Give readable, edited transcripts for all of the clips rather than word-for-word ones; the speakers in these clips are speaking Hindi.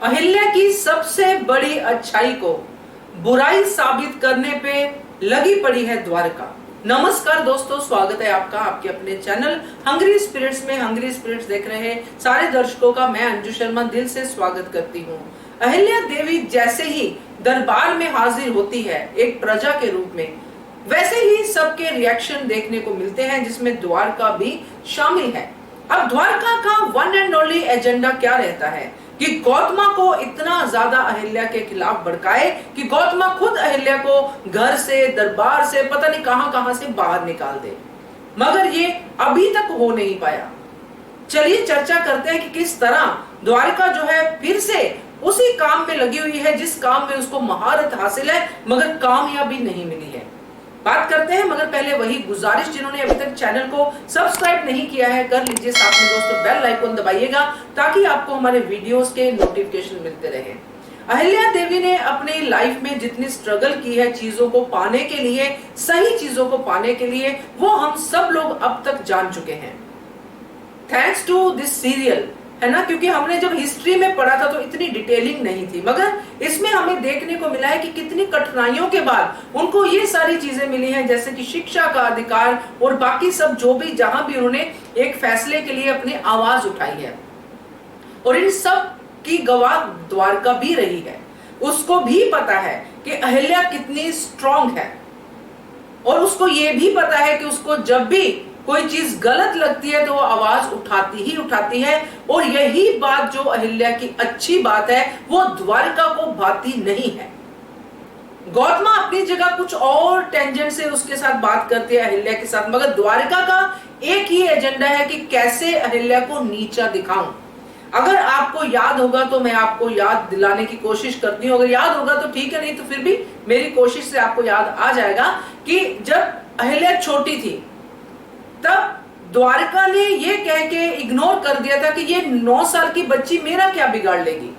अहिल्या की सबसे बड़ी अच्छाई को बुराई साबित करने पे लगी पड़ी है द्वारका। नमस्कार दोस्तों, स्वागत है आपका आपके अपने चैनल हंग्री स्पिरिट्स में। हंग्री स्पिरिट्स देख रहे हैं सारे दर्शकों का मैं अंजू शर्मा दिल से स्वागत करती हूँ। अहिल्या देवी जैसे ही दरबार में हाजिर होती है एक प्रजा के रूप में, वैसे ही सबके रिएक्शन देखने को मिलते हैं, जिसमें द्वारका भी शामिल है। अब द्वारका का वन एंड ओनली एजेंडा क्या रहता है कि गौतमा को इतना ज्यादा अहिल्या के खिलाफ भड़काए कि गौतमा खुद अहिल्या को घर से, दरबार से, पता नहीं कहां से बाहर निकाल दे। मगर ये अभी तक हो नहीं पाया। चलिए चर्चा करते हैं कि किस तरह द्वारका जो है फिर से उसी काम में लगी हुई है जिस काम में उसको महारत हासिल है, मगर कामयाबी नहीं मिली है। बात करते हैं, मगर पहले वही गुजारिश, जिन्होंने अभी तक चैनल को सब्सक्राइब नहीं किया है कर लीजिए, साथ में दोस्तों बेल आइकन दबाइएगा ताकि आपको हमारे वीडियोस के नोटिफिकेशन मिलते रहे। अहिल्या देवी ने अपनी लाइफ में जितनी स्ट्रगल की है चीजों को पाने के लिए, सही चीजों को पाने के लिए, वो हम सब लोग अब तक जान चुके हैं, थैंक्स टू दिस सीरियल, है ना। क्योंकि हमने जब हिस्ट्री में पढ़ा था तो इतनी डिटेलिंग नहीं थी, मगर इसमें हमें देखने को मिला है कि कितनी कठिनाइयों के बाद उनको ये सारी चीजें मिली हैं, जैसे कि शिक्षा का अधिकार और बाकी सब, जो भी जहां भी उन्होंने एक फैसले के लिए अपनी आवाज उठाई है। और इन सब की गवाह द्वारका भी रही है। उसको भी पता है कि अहिल्या कितनी स्ट्रांग है, और उसको ये भी पता है कि उसको जब भी कोई चीज गलत लगती है तो वो आवाज उठाती ही उठाती है। और यही बात जो अहिल्या की अच्छी बात है वो द्वारका को भाती नहीं है। गौतमा अपनी जगह कुछ और टेंजेंट से उसके साथ बात करती है अहिल्या के साथ, मगर द्वारका का एक ही एजेंडा है कि कैसे अहिल्या को नीचा दिखाऊं। अगर आपको याद होगा तो मैं आपको याद दिलाने की कोशिश करती हूँ, अगर याद होगा तो ठीक है, नहीं तो फिर भी मेरी कोशिश से आपको याद आ जाएगा कि जब अहिल्या छोटी थी तब द्वारका ने ये कह के इग्नोर कर दिया था कि ये 9 साल की बच्ची मेरा क्या बिगाड़ लेगी।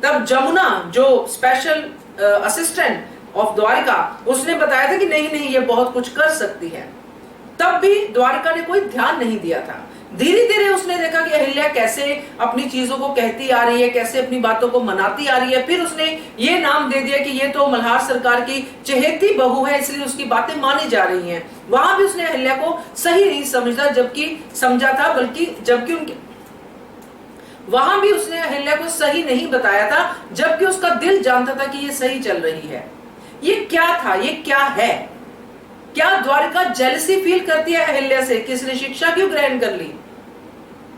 तब जमुना जो स्पेशल असिस्टेंट ऑफ द्वारका, उसने बताया था कि नहीं नहीं ये बहुत कुछ कर सकती है। तब भी द्वारका ने कोई ध्यान नहीं दिया था। धीरे धीरे उसने देखा कि अहिल्या कैसे अपनी चीजों को कहती आ रही है, कैसे अपनी बातों को मनाती आ रही है। फिर उसने ये नाम दे दिया कि ये तो मल्हार सरकार की चहेती बहू है, इसलिए उसकी बातें मानी जा रही हैं। वहां भी उसने अहिल्या को सही नहीं समझा था, बल्कि जबकि उनके वहां भी उसने अहिल्या को सही नहीं बताया था, जबकि उसका दिल जानता था कि ये सही चल रही है। ये क्या था, ये क्या है? क्या द्वारका जेलसी फील करती है अहिल्या से कि इसने शिक्षा क्यों ग्रहण कर ली?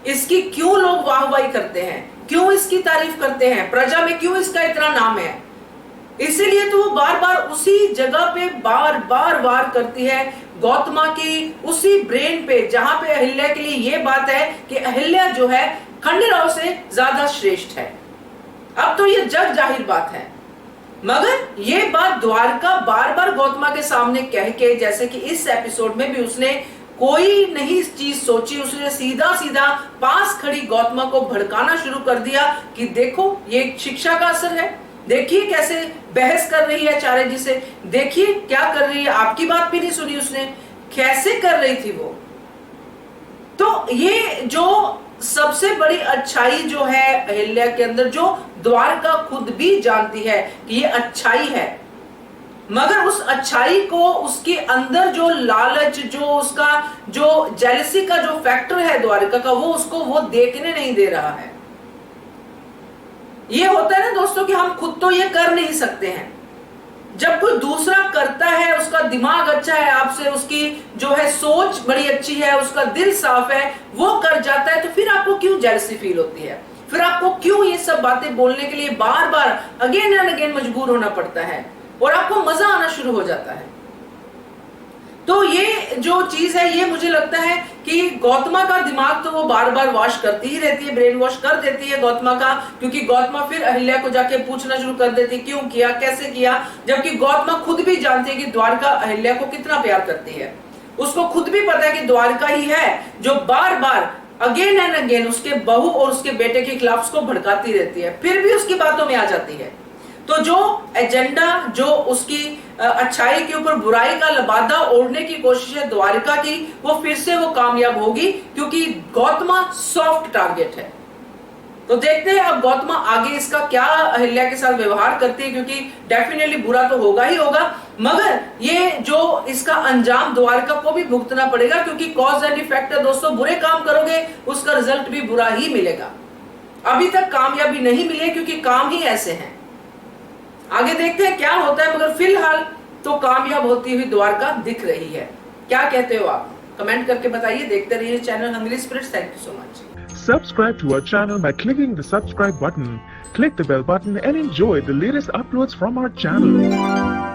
इसकी क्यों लोग वाहवाही करते हैं, क्यों इसकी तारीफ करते हैं, प्रजा में क्यों इसका इतना नाम है? इसीलिए तो वो बार बार उसी जगह पे बार वार करती है, गौतमा की उसी ब्रेन पे, जहां पे अहिल्या के लिए ये बात है कि अहिल्या जो है खंडेराव से ज्यादा श्रेष्ठ है। अब तो ये जग जाहिर बात है, मगर ये बात द्वारका बार बार गौतमा के सामने कह के, जैसे कि इस एपिसोड में भी उसने कोई नहीं चीज सोची, उसने सीधा सीधा पास खड़ी गौतमा को भड़काना शुरू कर दिया कि देखो ये शिक्षा का असर है, देखिए कैसे बहस कर रही है आचार्य जी से, देखिए क्या कर रही है, आपकी बात भी नहीं सुनी उसने, कैसे कर रही थी वो। तो ये जो सबसे बड़ी अच्छाई जो है अहिल्या के अंदर, जो द्वारका खुद भी जानती है कि ये अच्छाई है, मगर उस अच्छाई को, उसके अंदर जो लालच, जो उसका जो जेलसी का जो फैक्टर है द्वारका का, वो उसको वो देखने नहीं दे रहा है। ये होता है ना दोस्तों कि हम खुद तो ये कर नहीं सकते हैं, जब कोई दूसरा करता है, उसका दिमाग अच्छा है आपसे, उसकी जो है सोच बड़ी अच्छी है, उसका दिल साफ है, वो कर जाता है, तो फिर आपको क्यों जेलसी फील होती है? फिर आपको क्यों ये सब बातें बोलने के लिए बार बार अगेन एंड अगेन मजबूर होना पड़ता है, और आपको मजा आना शुरू हो जाता है? तो ये जो चीज है, ये मुझे लगता है कि गौतमा का दिमाग तो वो बार बार वॉश करती ही रहती है, ब्रेन वॉश कर देती है गौतमा का, क्योंकि गौतमा फिर अहिल्या को जाके पूछना शुरू कर देती क्यों किया, कैसे किया, जबकि गौतमा खुद भी जानती है कि द्वारका अहिल्या को कितना प्यार करती है। उसको खुद भी पता है कि द्वारका ही है जो बार बार अगेन एंड अगेन उसके बहू और उसके बेटे के खिलाफ उसको भड़काती रहती है, फिर भी उसकी बातों में आ जाती है। तो जो एजेंडा, जो उसकी अच्छाई के ऊपर बुराई का लबादा ओढ़ने की कोशिश है द्वारका की, वो फिर से वो कामयाब होगी, क्योंकि गौतमा सॉफ्ट टारगेट है। तो देखते हैं अब गौतमा आगे इसका क्या अहिल्या के साथ व्यवहार करती है, क्योंकि डेफिनेटली बुरा तो होगा ही होगा, मगर ये जो इसका अंजाम द्वारका को भी भुगतना पड़ेगा, क्योंकि कॉज एंड इफेक्ट है दोस्तों। बुरे काम करोगे उसका रिजल्ट भी बुरा ही मिलेगा। अभी तक कामयाबी नहीं मिली है क्योंकि काम ही ऐसे हैं। आगे देखते हैं क्या होता है, मगर फिलहाल तो कामयाब होती हुई द्वारका दिख रही है। क्या कहते हो आप? कमेंट करके बताइए। देखते रहिए channel hungry spirits. Thank you so much. Subscribe to our channel by clicking the subscribe button. Click the bell button and enjoy the latest uploads from our channel.